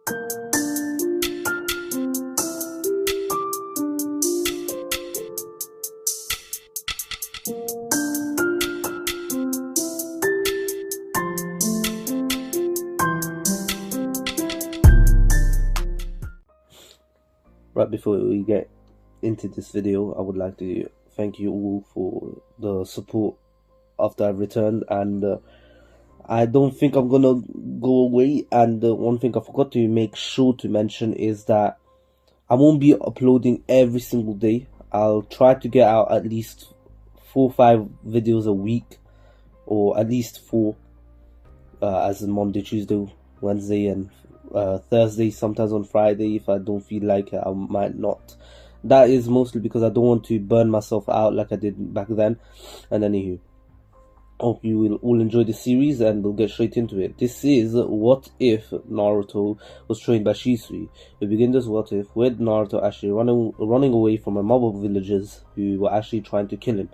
Right before we get into this video, I would like to thank you all for the support after I've returned, and I don't think I'm gonna go away. And one thing I forgot to make sure to mention is that I won't be uploading every single day. I'll try to get out at least 4 or 5 videos a week, or at least four, as in Monday, Tuesday, Wednesday, and Thursday. Sometimes on Friday, if I don't feel like it, I might not. That is mostly because I don't want to burn myself out like I did back then. And anywho, hope you will all enjoy the series, and we'll get straight into it. This is What If Naruto was trained by Shisui. We begin this What If with Naruto actually running away from a mob of villagers who were actually trying to kill him.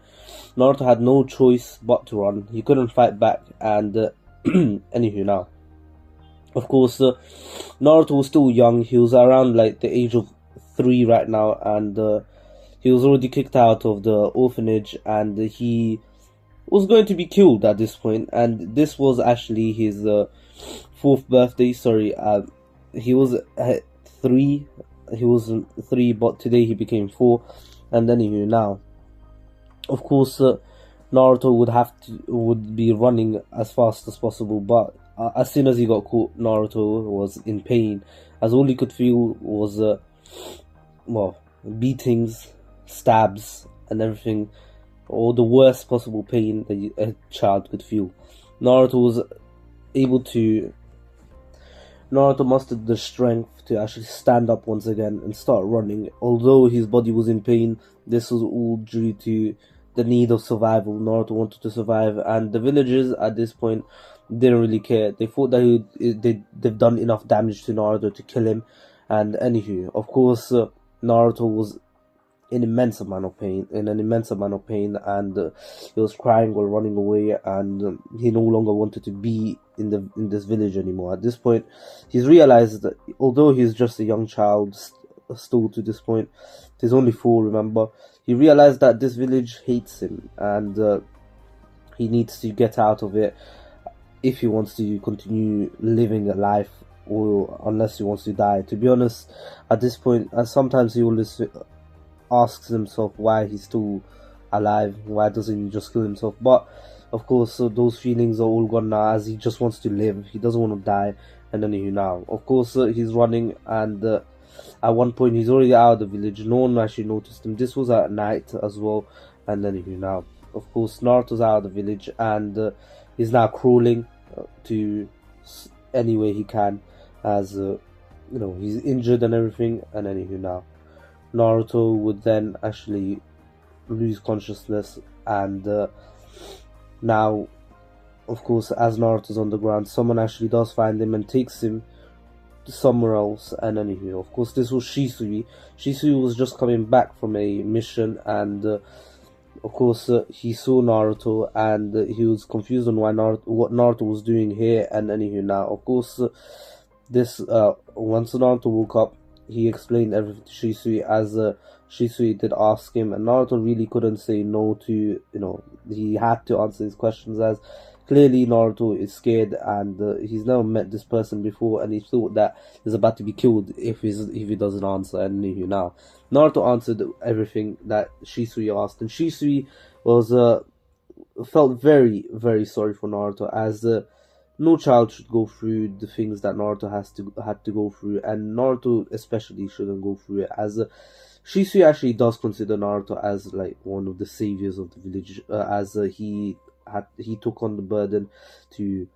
Naruto had no choice but to run. He couldn't fight back, and anywho now. Of course, Naruto was still young. He was around like the age of 3 right now, and he was already kicked out of the orphanage, and he was going to be killed at this point. And this was actually his 4th birthday. Sorry, he was 3. He was 3, but today he became 4. And anyway, now, of course, Naruto would be running as fast as possible, but as soon as he got caught, Naruto was in pain, as all he could feel was beatings, stabs, and everything, all the worst possible pain that a child could feel. Naruto mustered the strength to actually stand up once again and start running. Although his body was in pain, this was all due to the need of survival. Naruto wanted to survive, and the villagers at this point didn't really care. They thought that they've done enough damage to Naruto to kill him. And anywho, of course, Naruto was in an immense amount of pain, and he was crying while running away, and he no longer wanted to be in this village anymore. At this point, he's realized that although he's just a young child still to this point, he's only 4, remember, he realized that this village hates him, and he needs to get out of it if he wants to continue living a life, or unless he wants to die. To be honest, at this point, sometimes he always asks himself why he's still alive, why doesn't he just kill himself? But of course, those feelings are all gone now, as he just wants to live. He doesn't want to die. And anywho, now, of course, he's running, and at one point he's already out of the village. No one actually noticed him. This was at night as well. And anywho, now, of course, Naruto's out of the village, and he's now crawling to any way he can, as he's injured and everything. And anywho, now, Naruto would then actually lose consciousness, and now, of course, as Naruto's on the ground, someone actually does find him and takes him to somewhere else. And anyway, of course, this was Shisui. Shisui was just coming back from a mission, and of course, he saw Naruto, and he was confused on what Naruto was doing here. And anyway, now, of course, once Naruto woke up, he explained everything to Shisui, as Shisui did ask him, and Naruto really couldn't say no to, he had to answer his questions, as clearly Naruto is scared, and he's never met this person before, and he thought that he's about to be killed if he doesn't answer. And now, Naruto answered everything that Shisui asked, and Shisui felt very, very sorry for Naruto, as no child should go through the things that Naruto had to go through, and Naruto especially shouldn't go through it, as Shisui actually does consider Naruto as like one of the saviors of the village, as he took on the burden to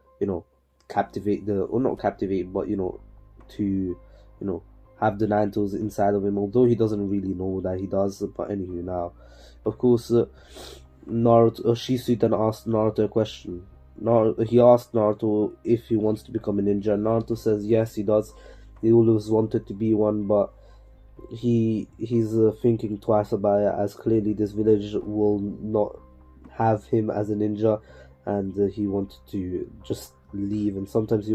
captivate not captivate, but to have the Nine Tails inside of him, although he doesn't really know that he does. But anyway, now, of course, Shisui then asked Naruto a question. He asked Naruto if he wants to become a ninja. Naruto says yes, he does. He always wanted to be one, but he's thinking twice about it, as clearly this village will not have him as a ninja, and he wanted to just leave. And sometimes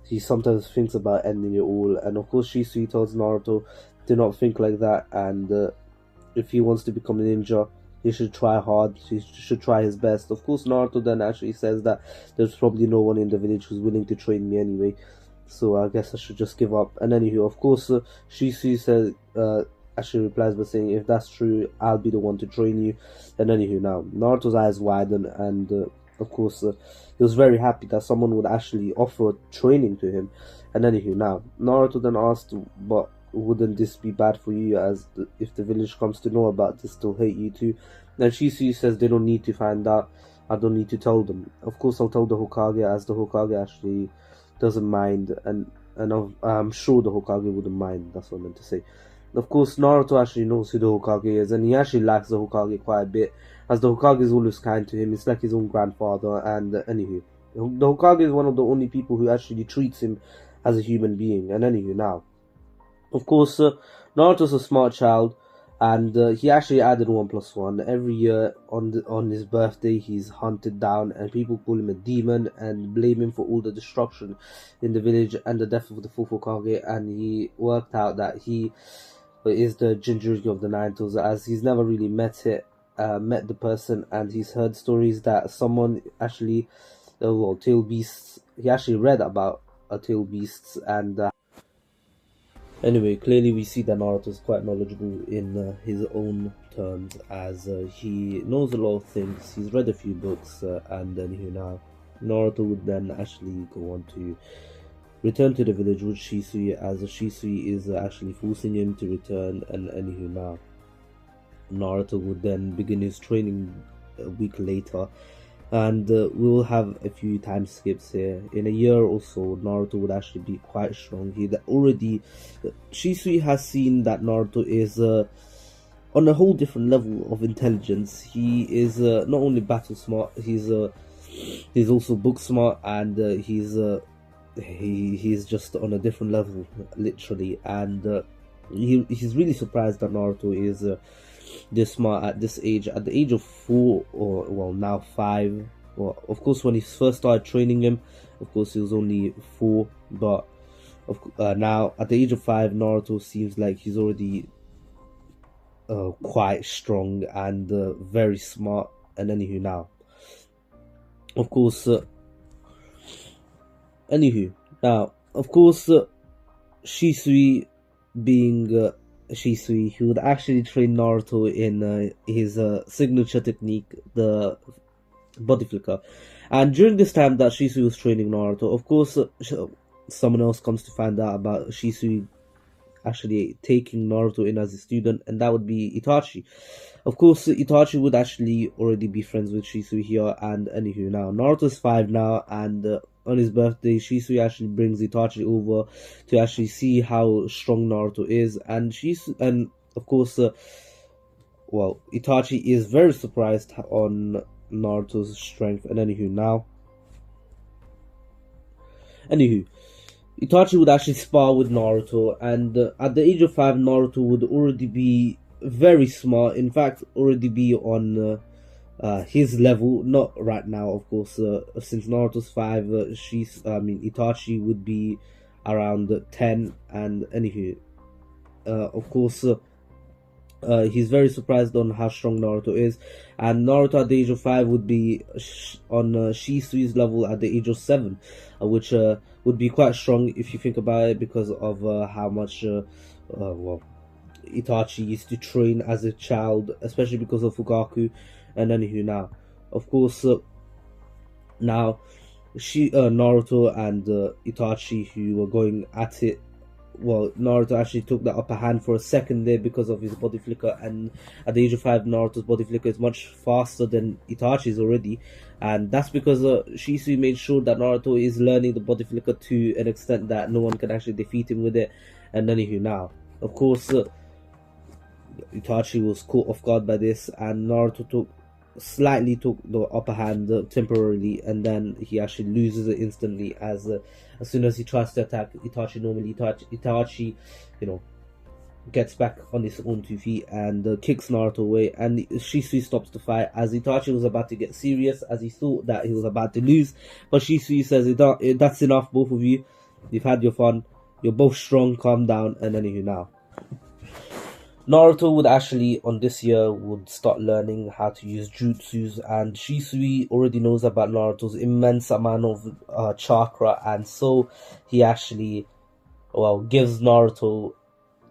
he sometimes thinks about ending it all. And of course, Shisui tells Naruto to not think like that, and if he wants to become a ninja, he should try hard, he should try his best. Of course, Naruto then actually says that there's probably no one in the village who's willing to train me anyway, so I guess I should just give up. And anywho, of course, Shisui says, actually replies by saying, if that's true, I'll be the one to train you. And anywho, now, Naruto's eyes widen, and of course, he was very happy that someone would actually offer training to him. And anywho, now, Naruto then asked, but wouldn't this be bad for you, as if the village comes to know about this, they'll hate you too? And Shisui says they don't need to find out, I don't need to tell them. Of course I'll tell the Hokage, as the Hokage actually doesn't mind, and I'm sure the Hokage wouldn't mind, that's what I meant to say. Of course, Naruto actually knows who the Hokage is, and he actually likes the Hokage quite a bit, as the Hokage is always kind to him. It's like his own grandfather. And anywho, the Hokage is one of the only people who actually treats him as a human being. And anywho, now, of course, Naruto's a smart child, and he actually added 1+1. Every year on his birthday, he's hunted down, and people call him a demon and blame him for all the destruction in the village and the death of the fourth Hokage. And he worked out that he is the Jinchuriki of the Nine Tails, as he's never really met the person, and he's heard stories that someone actually, tail beasts. He actually read about tail beasts, and anyway, clearly we see that Naruto is quite knowledgeable in his own terms, as he knows a lot of things. He's read a few books, and then now Naruto would then actually go on to return to the village with Shisui, as Shisui is actually forcing him to return. And anywho, now Naruto would then begin his training a week later, and we will have a few time skips here. In a year or so, Naruto would actually be quite strong. Shisui has seen that Naruto is on a whole different level of intelligence. He is not only battle smart, he's also book smart, and he's just on a different level, literally. And he's really surprised that Naruto is this smart at this age, at the age of 4, or well, now 5. Well, of course, when he first started training him, of course he was only 4, but now at the age of 5, Naruto seems like he's already quite strong and very smart. And anywho, now, of course, Shisui being Shisui, he would actually train Naruto in his signature technique, the body flicker. And during this time that Shisui was training Naruto, of course, someone else comes to find out about Shisui actually taking Naruto in as a student, and that would be Itachi. Of course, Itachi would actually already be friends with Shisui here. And anywho, now Naruto's 5 now, and on his birthday, Shisui actually brings Itachi over to actually see how strong Naruto is. And of course, Itachi is very surprised on Naruto's strength. And anywho, Itachi would actually spar with Naruto, and at the age of 5, Naruto would already be very smart. In fact, already be on his level. Not right now, of course, since Naruto's 5, Itachi would be around 10. And anywho, of course, he's very surprised on how strong Naruto is, and Naruto at the age of 5 would be on Shisui's level at the age of 7, which would be quite strong if you think about it, because of how much Itachi used to train as a child, especially because of Fugaku. And anywho, now, of course, now Naruto and Itachi, who were going at it, well, Naruto actually took the upper hand for a second there because of his body flicker, and at the age of 5, Naruto's body flicker is much faster than Itachi's already, and that's because Shisui made sure that Naruto is learning the body flicker to an extent that no one can actually defeat him with it. And anywho, now, of course, Itachi was caught off guard by this, and Naruto slightly took the upper hand temporarily, and then he actually loses it instantly, as soon as he tries to attack Itachi gets back on his own 2 feet and kicks Naruto away, and Shisui stops the fight, as Itachi was about to get serious, as he thought that he was about to lose, but Shisui says, that's enough, both of you, You've had your fun. You're both strong. Calm down. And anywho, now Naruto would actually on this year would start learning how to use jutsus, and Shisui already knows about Naruto's immense amount of chakra, and so he actually gives Naruto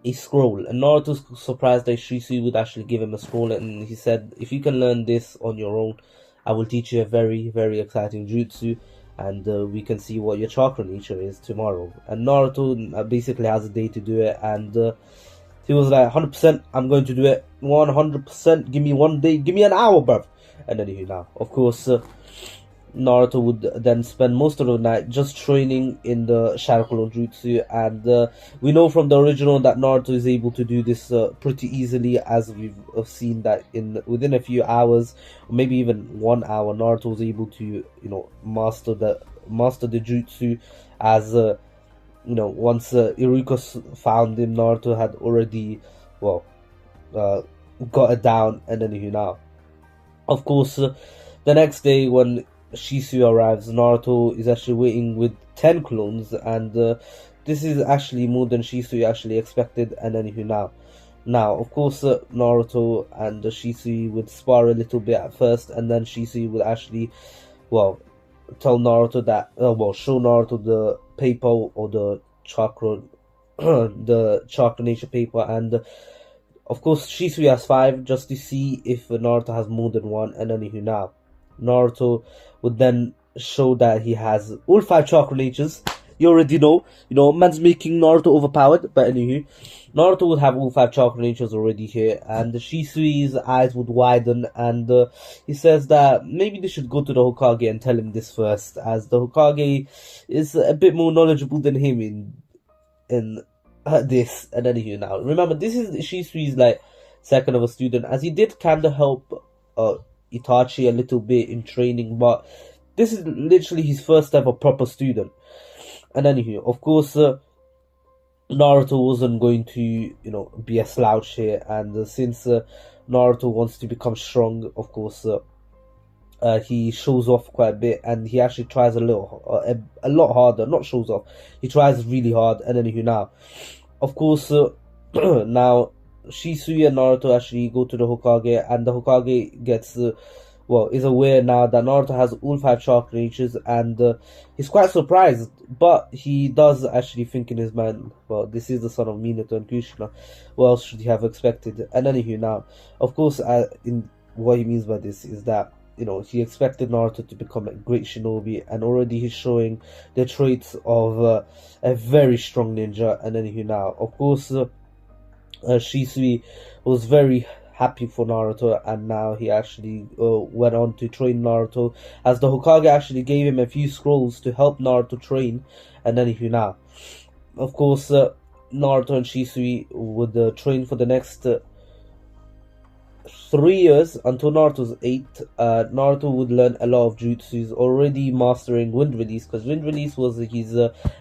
a scroll. And Naruto's surprised that Shisui would actually give him a scroll, and he said, if you can learn this on your own, I will teach you a very, very exciting jutsu, and we can see what your chakra nature is tomorrow. And Naruto basically has a day to do it, and he was like, 100%, I'm going to do it. 100%, give me 1 day, give me an hour, bruv. And anywho, now, of course, Naruto would then spend most of the night just training in the Sharingan Jutsu, and we know from the original that Naruto is able to do this pretty easily, as we've seen that within a few hours, or maybe even 1 hour, Naruto was able to master the jutsu, as once Iruka found him, Naruto had already got it down. And anywho, now, of course, the next day when Shisui arrives, Naruto is actually waiting with 10 clones, and this is actually more than Shisui actually expected. And anywho, now, of course, Naruto and Shisui would spar a little bit at first, and then Shisui would actually, tell Naruto that, show Naruto the paper, or the chakra, the chakra nature paper, and of course Shisui has 5, just to see if Naruto has more than 1. And anywho, now, Naruto would then show that he has all 5 chakra natures. You already know, man's making Naruto overpowered. But anywho, Naruto would have all 5 chakra natures already here, and Shisui's eyes would widen, and he says that maybe they should go to the Hokage and tell him this first, as the Hokage is a bit more knowledgeable than him in this. And anywho, now, remember, this is Shisui's like second of a student, as he did kind of help Itachi a little bit in training, but this is literally his first ever proper student. And anywho, of course, Naruto wasn't going to, be a slouch here, and since Naruto wants to become strong, of course, he shows off quite a bit, and he actually tries a lot harder. Not shows off, he tries really hard. And anywho, now, of course, now Shisui and Naruto actually go to the Hokage, and the Hokage gets is aware now that Naruto has all 5 chakra natures, and he's quite surprised, but he does actually think in his mind, this is the son of Minato and Kushina, what else should he have expected? And anywho, now, of course, in what he means by this is that, he expected Naruto to become a great shinobi, and already he's showing the traits of a very strong ninja. And anywho, now, of course, Shisui was very happy for Naruto, and now he actually went on to train Naruto, as the Hokage actually gave him a few scrolls to help Naruto train. And anywho, now, of course, Naruto and Shisui would train for the next 3 years until Naruto's 8. Naruto would learn a lot of jutsus, already mastering Wind Release, because Wind Release was his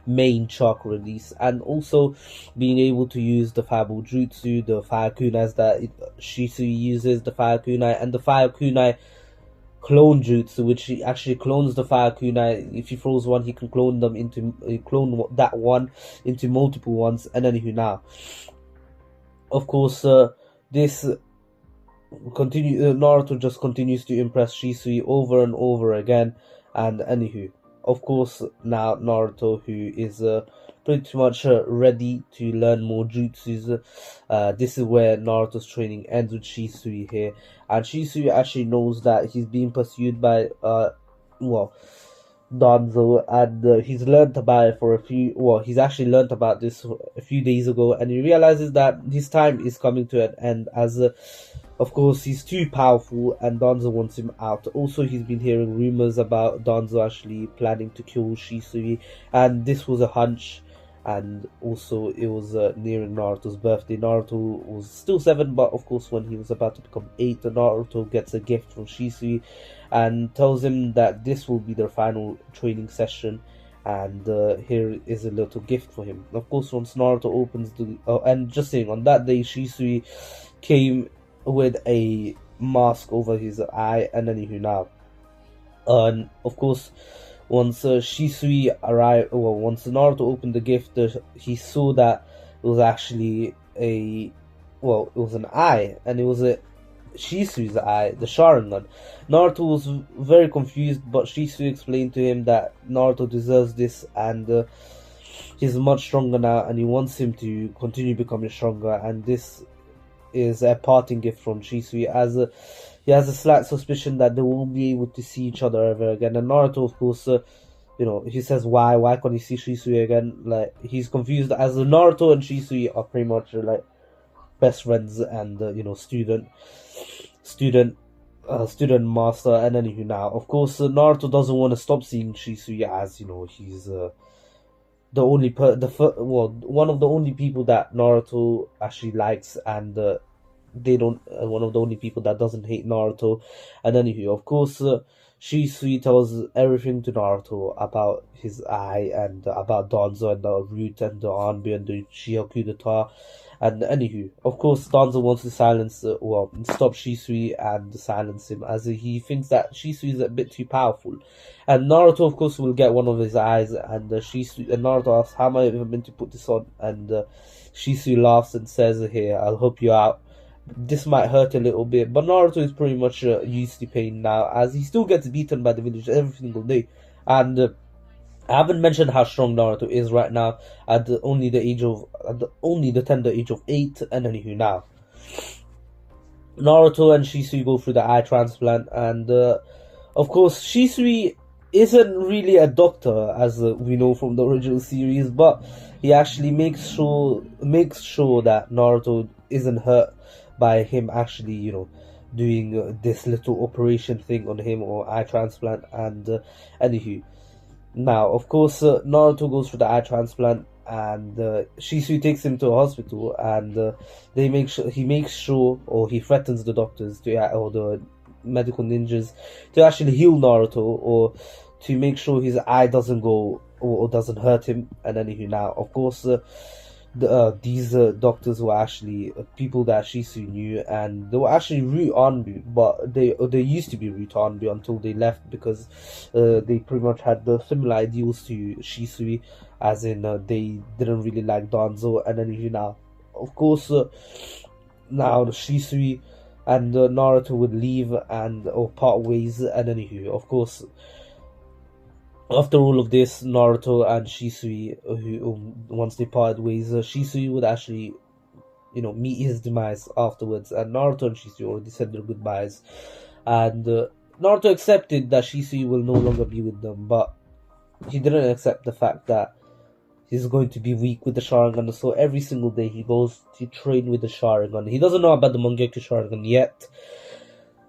main chakra release, and also being able to use the Fireball Jutsu, the Fire Kunais that Shisui uses, the Fire Kunai, and the Fire Kunai clone jutsu, which he actually clones the Fire Kunai. If he throws one, he can clone that one into multiple ones. And anywho, now, of course, this Naruto just continues to impress Shisui over and over again. And anywho, of course, now Naruto, who is pretty much ready to learn more jutsus, this is where Naruto's training ends with Shisui here, and Shisui actually knows that he's being pursued by Danzo, and he's learned about it he's actually learned about this a few days ago, and he realizes that his time is coming to an end, as of course he's too powerful and Danzo wants him out. Also, he's been hearing rumors about Danzo actually planning to kill Shisui, and this was a hunch. And also, it was nearing Naruto's birthday. Naruto was still 7, but of course when he was about to become 8, Naruto gets a gift from Shisui and tells him that this will be their final training session, and here is a little gift for him. Of course, once Naruto opens and just saying, on that day Shisui came with a mask over his eye. And anywho, now, and of course, once Shisui arrived, well, once Naruto opened the gift, he saw that it was actually it was an eye, and it was a Shisui's eye, the Sharingan. Naruto was very confused, but Shisui explained to him that Naruto deserves this, and he's much stronger now, and he wants him to continue becoming stronger, and this is a parting gift from Shisui, as he has a slight suspicion that they won't be able to see each other ever again. And Naruto, of course, he says why can't he see Shisui again? Like, he's confused, as Naruto and Shisui are pretty much like best friends and student master. And anywho, now of course Naruto doesn't want to stop seeing Shisui, as he's the only one of the only people that Naruto actually likes, and they don't one of the only people that doesn't hate Naruto. And anywho, of course, Shisui tells everything to Naruto about his eye, and about Danzo and the root and the Anbu and the Uchiha coup d'etat. And anywho, of course, Danzo wants to stop Shisui and silence him, as he thinks that Shisui is a bit too powerful. And Naruto, of course, will get one of his eyes, and Naruto asks, "How am I even meant to put this on?" And Shisui laughs and says, "Here, I'll help you out. This might hurt a little bit," but Naruto is pretty much used to pain now, as he still gets beaten by the village every single day. And I haven't mentioned how strong Naruto is right now at only the tender age of 8. And anywho, now Naruto and Shisui go through the eye transplant, and of course Shisui isn't really a doctor, as we know from the original series, but he actually makes sure that Naruto isn't hurt by him actually, doing this little operation thing on him, or eye transplant. And anywho, now of course Naruto goes through the eye transplant, and Shisui takes him to a hospital, and he makes sure, or he threatens the doctors or the medical ninjas to actually heal Naruto, or to make sure his eye doesn't go, or doesn't hurt him. And anywho, now of course these doctors were actually people that Shisui knew, and they were actually root Anbu, but they used to be root Anbu until they left, because they pretty much had the similar ideals to Shisui, as in they didn't really like Danzo. And then now, of course, now Shisui and Naruto would leave or part ways. And anywho, of course, after all of this, Naruto and Shisui, once they parted ways, Shisui would actually, meet his demise afterwards. And Naruto and Shisui already said their goodbyes. And Naruto accepted that Shisui will no longer be with them, but he didn't accept the fact that he's going to be weak with the Sharingan. So every single day he goes to train with the Sharingan. He doesn't know about the Mangekyo Sharingan yet,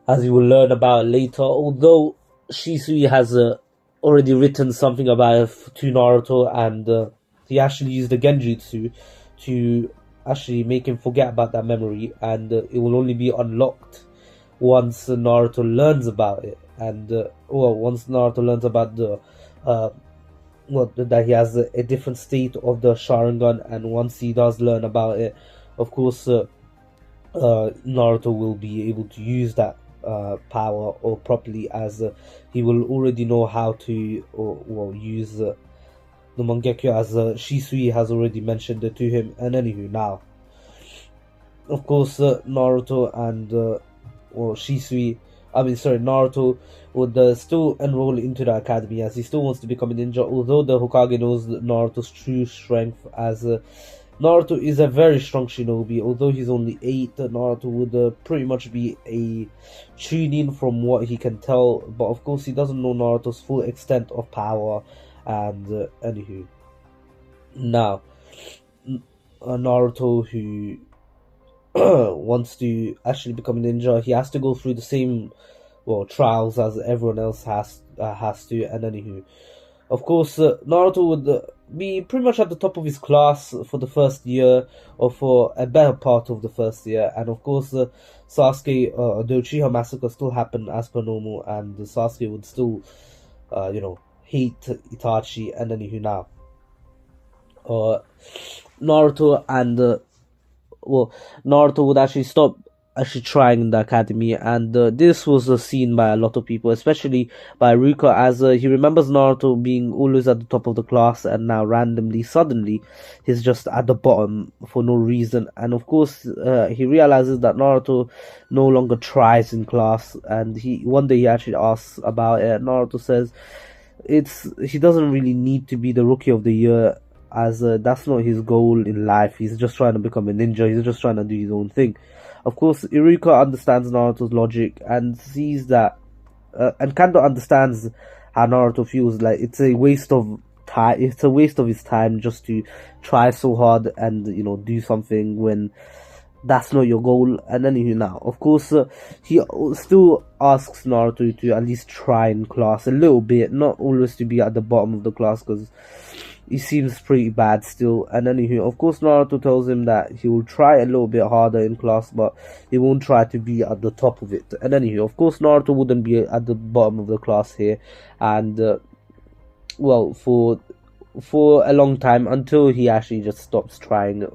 as he will learn about later. Although Shisui has already written something about it to Naruto, and he actually used the Genjutsu to actually make him forget about that memory, and it will only be unlocked once Naruto learns about it. And once Naruto learns about that he has a different state of the Sharingan, and once he does learn about it, of course Naruto will be able to use that power or properly, as he will already know how to use the Mangekyo, as Shisui has already mentioned it to him. And anywho, now of course Naruto and Naruto would still enroll into the academy, as he still wants to become a ninja, although the Hokage knows Naruto's true strength, as Naruto is a very strong shinobi. Although he's only 8, Naruto would pretty much be a chunin from what he can tell, but of course he doesn't know Naruto's full extent of power. And anywho, now Naruto, who wants to actually become a ninja, he has to go through the same trials as everyone else has to. And anywho, of course Naruto would be pretty much at the top of his class for the first year, or for a better part of the first year. And of course Sasuke, the Uchiha massacre still happened as per normal, and Sasuke would still hate Itachi. And anywho, now Naruto would actually stop actually trying in the academy, and this was seen by a lot of people, especially by Ruka, as he remembers Naruto being always at the top of the class, and now randomly, suddenly, he's just at the bottom for no reason. And of course, he realizes that Naruto no longer tries in class, and one day he actually asks about it. Naruto says he doesn't really need to be the rookie of the year, as that's not his goal in life. He's just trying to become a ninja. He's just trying to do his own thing. Of course, Iruka understands Naruto's logic and sees that, and Kando understands how Naruto feels. Like it's a waste of time. It's a waste of his time just to try so hard and do something when that's not your goal. And anywho, now of course he still asks Naruto to at least try in class a little bit, not always to be at the bottom of the class, because he seems pretty bad still. And anywho, of course, Naruto tells him that he will try a little bit harder in class, but he won't try to be at the top of it. And anywho, of course, Naruto wouldn't be at the bottom of the class here, and well, for a long time, until he actually just stops trying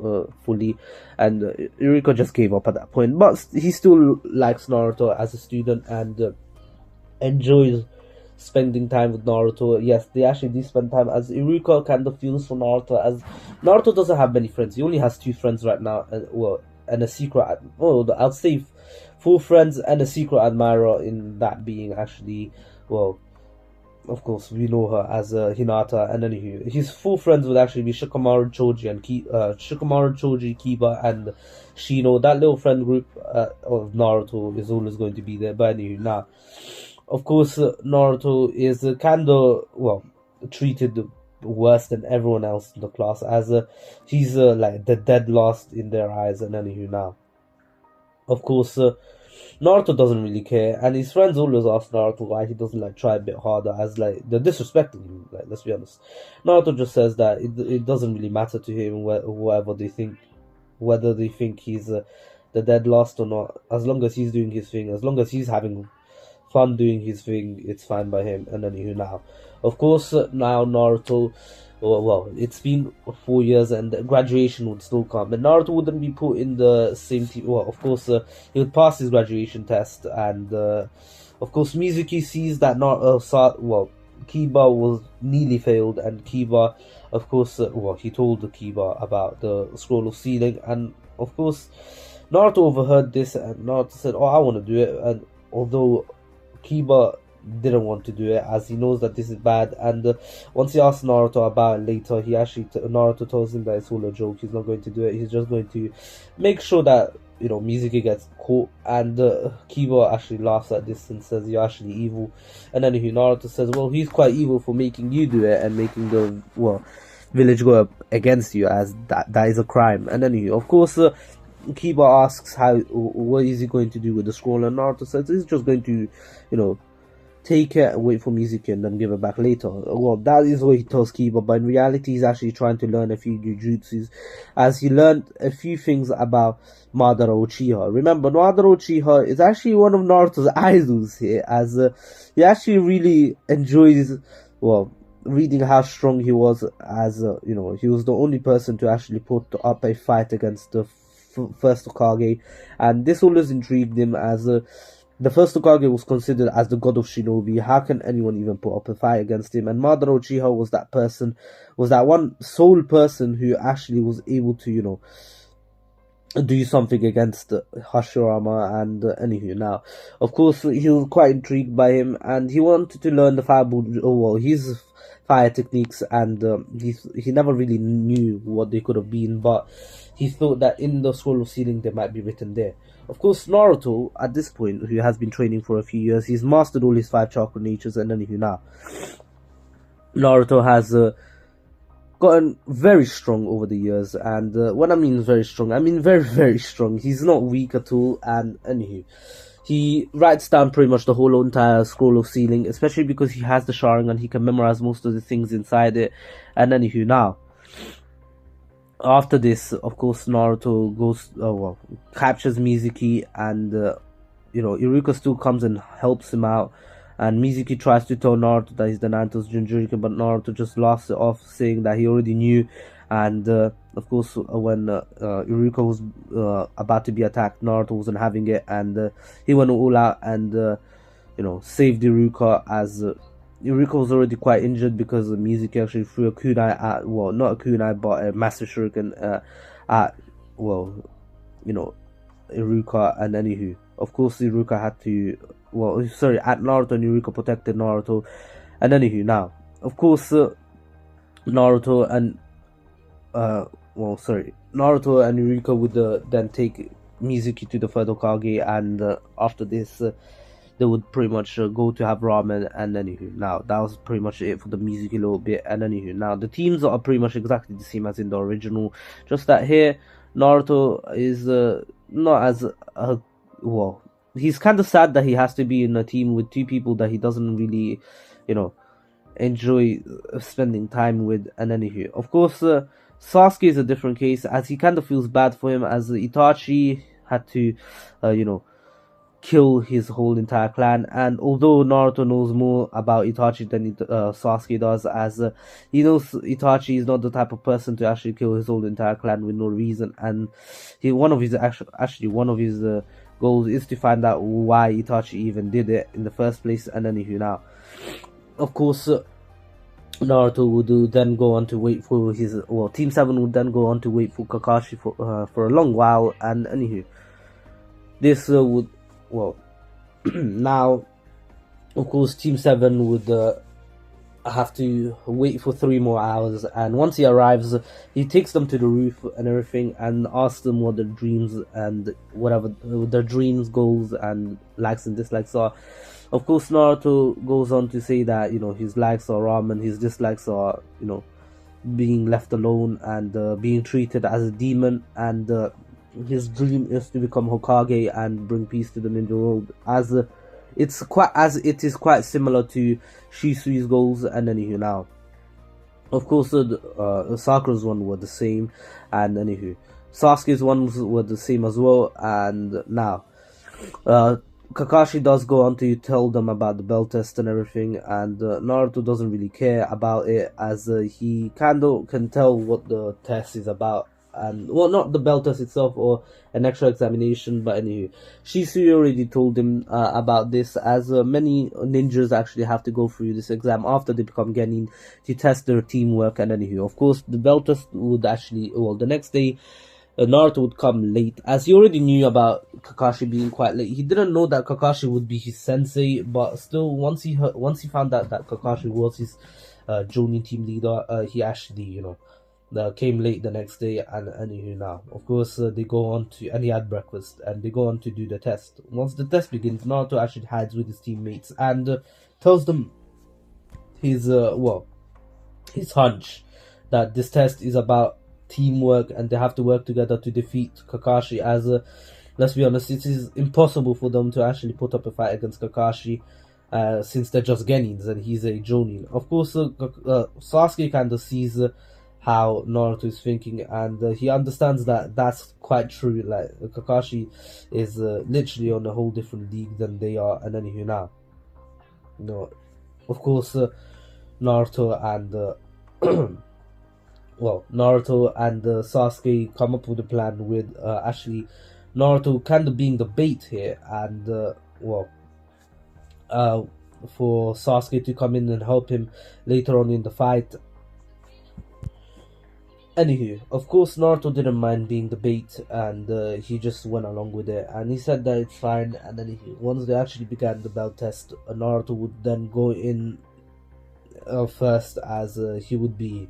fully, and Iruka just gave up at that point. But he still likes Naruto as a student, and enjoys spending time with Naruto. Yes, they actually do spend time, as Iruka kind of feels for Naruto, as Naruto doesn't have many friends. He only has 2 friends right now, and a secret, I'll say 4 friends and a secret admirer, in that being actually, of course, we know her as Hinata. And anywho, his 4 friends would actually be Shikamaru, Choji, and Kiba, and Shino. That little friend group of Naruto is always going to be there. But anywho, now, of course, Naruto is treated worse than everyone else in the class, as he's like the dead last in their eyes. And anywho, now, of course, Naruto doesn't really care, and his friends always ask Naruto why he doesn't try a bit harder, as they're disrespecting him. Let's be honest. Naruto just says that it doesn't really matter to him whether they think he's the dead last or not. As long as he's doing his thing, as long as he's having fun doing his thing, it's fine by him. And anywho, now, of course, now Naruto, it's been 4 years, and graduation would still come, and Naruto wouldn't be put in the same team. Well, of course, he would pass his graduation test, and of course, Mizuki sees that Kiba was nearly failed, and Kiba, of course, he told Kiba about the scroll of sealing, and of course, Naruto overheard this, and Naruto said, "Oh, I want to do it," and although Kiba didn't want to do it, as he knows that this is bad, and once he asks Naruto about it later, Naruto tells him that it's all a joke. He's not going to do it. He's just going to make sure that Mizuki gets caught. And Kiba actually laughs at this and says, "You're actually evil." And then Naruto says, "Well, he's quite evil for making you do it and making the village go up against you, as that is a crime." And then of course, Kiba asks what is he going to do with the scroll, and Naruto says he's just going to take it, wait for Mizuki, and then give it back later. Well, that is what he tells Kiba, but in reality, he's actually trying to learn a few jutsus, as he learned a few things about Madara Uchiha. Remember, Madara Uchiha is actually one of Naruto's idols here, as he actually really enjoys, reading how strong he was, as he was the only person to actually put up a fight against the first Hokage, and this always intrigued him, as the first Hokage was considered as the god of shinobi. How can anyone even put up a fight against him? And Madara Uchiha was that one sole person who actually was able to, do something against Hashirama. And anywho, now, of course, he was quite intrigued by him, and he wanted to learn his fire techniques, and he never really knew what they could have been, but he thought that in the scroll of sealing they might be written there. Of course, Naruto, at this point, who has been training for a few years, he's mastered all his 5 chakra natures, and anywho, now, Naruto has gotten very strong over the years, and when I mean very strong, I mean very, very strong. He's not weak at all, and anywho, he writes down pretty much the whole entire scroll of sealing, especially because he has the Sharingan. He can memorize most of the things inside it. And anywho, now, after this, of course, Naruto captures Mizuki, and Iruka still comes and helps him out, and Mizuki tries to tell Naruto that he's the Naruto's Jinchuriki, but Naruto just laughs it off, saying that he already knew, And of course, when Iruka was about to be attacked, Naruto wasn't having it, and he went all out and saved Iruka, as Iruka was already quite injured because Mizuki actually threw a kunai at, well, not a kunai, but a master shuriken at, well, Iruka. And anywho, of course, Iruka had to, well, sorry, at Naruto, and Iruka protected Naruto. And anywho, now, of course, Naruto and Naruto and Iruka would then take Mizuki to the third Hokage, and after this, they would pretty much go to have ramen. And anywho, now that was pretty much it for the Mizuki a little bit. And anywho, now the teams are pretty much exactly the same as in the original, just that here Naruto is not as well. He's kind of sad that he has to be in a team with two people that he doesn't really, enjoy spending time with. And anywho, of course, Sasuke is a different case, as he kind of feels bad for him, as Itachi had to, kill his whole entire clan. And although Naruto knows more about Itachi than Sasuke does, as he knows Itachi is not the type of person to actually kill his whole entire clan with no reason. And one of his goals is to find out why Itachi even did it in the first place. And anywho, now, of course, Naruto would then go on to wait for his, well, Team 7 would then go on to wait for Kakashi for a long while. And anywho, this would, well, now, of course, Team 7 would have to wait for 3 more hours, and once he arrives, he takes them to the roof and everything, and asks them what their dreams and whatever their dreams, goals, and likes and dislikes are. Of course, Naruto goes on to say that, his likes are ramen, his dislikes are, being left alone and being treated as a demon, and his dream is to become Hokage and bring peace to the ninja world, as it is quite similar to Shisui's goals. And anywho, now, of course, Sakura's one were the same, and anywho, Sasuke's ones were the same as well. And now, Kakashi does go on to tell them about the bell test and everything, and Naruto doesn't really care about it, as he kind of can tell what the test is about. And, well, not the bell test itself or an extra examination, but anywho, Shisui already told him about this, as many ninjas actually have to go through this exam after they become genin to test their teamwork. And anywho, of course, the bell test would actually, well, the next day, Naruto would come late, as he already knew about Kakashi being quite late. He didn't know that Kakashi would be his sensei, but still, once he found out that Kakashi was his Jonin team leader, he actually, came late the next day. And anywho, now, of course, they go on to, and he had breakfast, and they go on to do the test. Once the test begins, Naruto actually hides with his teammates and tells them his his hunch that this test is about teamwork, and they have to work together to defeat Kakashi, as let's be honest, it is impossible for them to actually put up a fight against Kakashi, since they're just genins and he's a jonin. Of course, Sasuke kind of sees how Naruto is thinking, and he understands that that's quite true. Like, Kakashi is literally on a whole different league than they are. And anywho, now, of course, Naruto and Naruto and Sasuke come up with a plan, with actually Naruto kind of being the bait here, and for Sasuke to come in and help him later on in the fight. Anywho, of course, Naruto didn't mind being the bait, and he just went along with it, and he said that it's fine. And then once they actually began the bell test, Naruto would then go in first, as he would be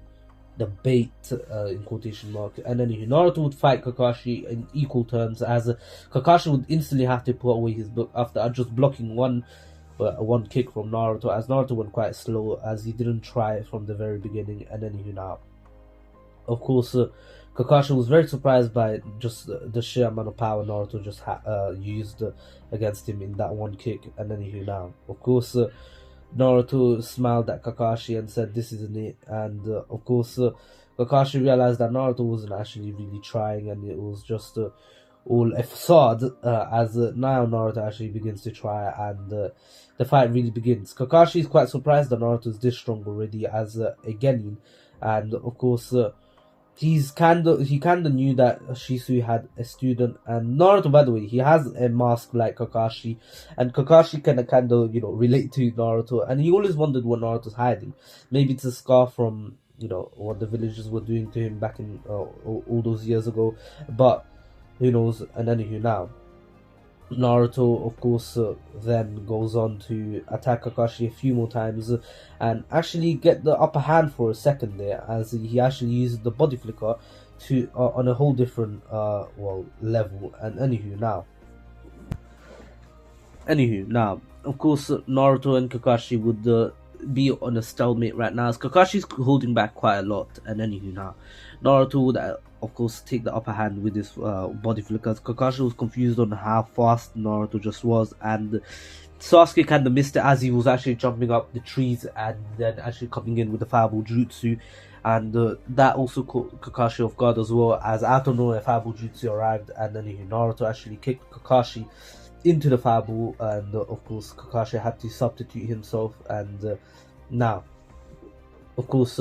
the bait, in quotation mark. And then Naruto would fight Kakashi in equal terms, as Kakashi would instantly have to put away his book after just blocking one kick from Naruto, as Naruto went quite slow, as he didn't try it from the very beginning. And then now, of course, Kakashi was very surprised by just the sheer amount of power Naruto just used against him in that one kick. And then now, of course, Naruto smiled at Kakashi and said, "This isn't it." And of course, Kakashi realized that Naruto wasn't actually really trying, and it was just all a facade, as now Naruto actually begins to try, and the fight really begins. Kakashi is quite surprised that Naruto is this strong already as a genin, and of course, he kinda knew that Shisui had a student, and Naruto, by the way, he has a mask like Kakashi, and Kakashi can kinda relate to Naruto, and he always wondered what Naruto's hiding. Maybe it's a scar from what the villagers were doing to him back in all those years ago, but who knows? And anywho, now Naruto, of course, then goes on to attack Kakashi a few more times and actually get the upper hand for a second there, as he actually uses the body flicker to on a whole different level. And anywho, now of course, Naruto and Kakashi would be on a stalemate right now, as Kakashi's holding back quite a lot. And anywho, now Naruto would of course take the upper hand with his body flickers. Kakashi was confused on how fast Naruto just was, and Sasuke kind of missed it as he was actually jumping up the trees and then actually coming in with the fireball jutsu, and that also caught Kakashi off guard as well, as out of nowhere fireball jutsu arrived, and then Naruto actually kicked Kakashi into the fireball, and of course Kakashi had to substitute himself. And now of course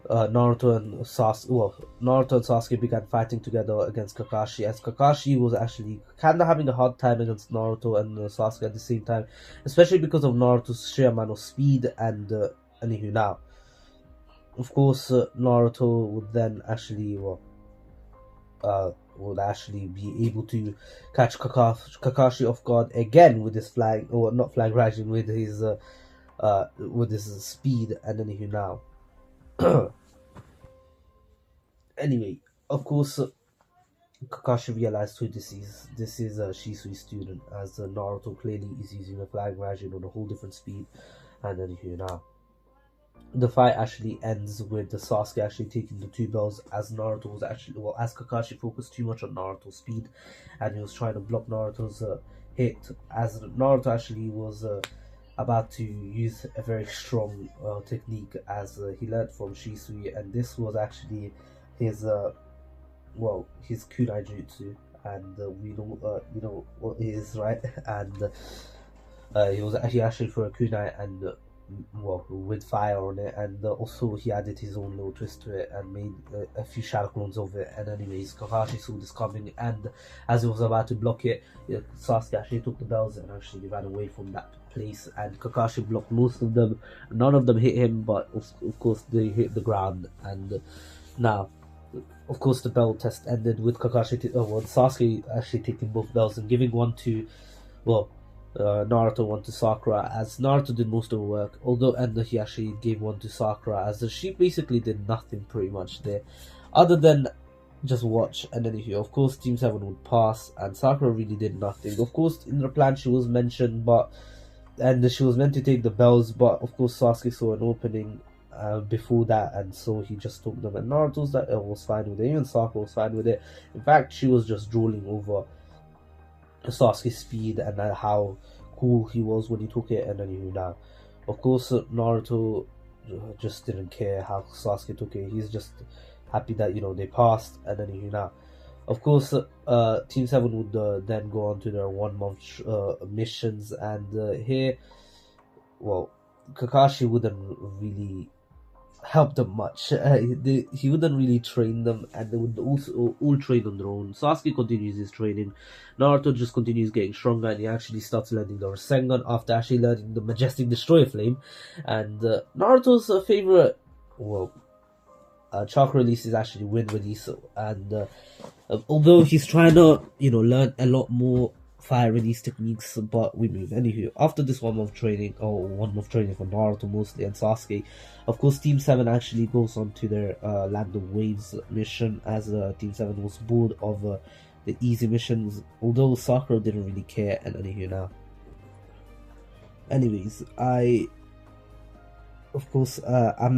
Naruto and Sasuke began fighting together against Kakashi, as Kakashi was actually kind of having a hard time against Naruto and Sasuke at the same time, especially because of Naruto's sheer amount of speed. And now of course Naruto would then actually would actually be able to catch Kakashi off guard again with his flying, or not flying, rising with his speed. And now anyway, of course, Kakashi realized who this is. This is a Shisui student, as Naruto clearly is using a flying Raijin on a whole different speed. And now the fight actually ends with the Sasuke actually taking the two bells, as Naruto was actually, as Kakashi focused too much on Naruto's speed, and he was trying to block Naruto's hit, as Naruto actually was about to use a very strong technique, as he learned from Shisui, and this was actually his his kunai jutsu, and we know what it is, right? And he actually threw a kunai and with fire on it, and also he added his own little twist to it and made a few shadow clones of it. And anyways, Kakashi saw this coming, and as he was about to block it, Sasuke actually took the bells and actually ran away from that place, and Kakashi blocked most of them. None of them hit him, but of course they hit the ground. And now of course the bell test ended with Sasuke actually taking both bells and giving one to Naruto, one to Sakura, as Naruto did most of the work, although he actually gave one to Sakura, as she basically did nothing pretty much there, other than just watch. And then of course Team 7 would pass, and Sakura really did nothing. Of course in the plan she was mentioned, and she was meant to take the bells, but of course Sasuke saw an opening before that, and so he just took them, and Naruto was fine with it, even Sakura was fine with it. In fact, she was just drooling over Sasuke's speed and how cool he was when he took it. And then now, of course, Naruto just didn't care how Sasuke took it. He's just happy that they passed. And then now, of course, Team 7 would then go on to their 1 month missions, and here, Kakashi wouldn't really help them much. He wouldn't really train them, and they would also all train on their own. Sasuke continues his training. Naruto just continues getting stronger, and he actually starts learning the Rasengan after actually learning the Majestic Destroyer Flame. And Naruto's favorite, chakra release is actually Wind Release, and although he's trying to learn a lot more fire release techniques, but we move. Anywho, after this 1 month training, or 1 month training for Naruto mostly and Sasuke, of course Team 7 actually goes on to their Land of Waves mission, as Team 7 was bored of the easy missions, although Sakura didn't really care. And anywho, now, anyways, I'm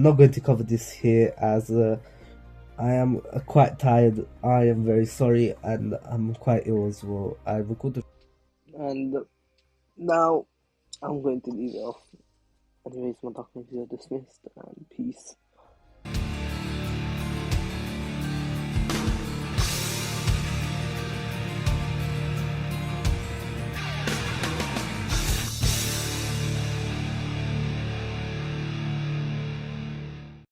not going to cover this here, as I am quite tired. I am very sorry, and I'm quite ill as well. I recorded, and now I'm going to leave it off. Anyways, my documents are dismissed, and peace.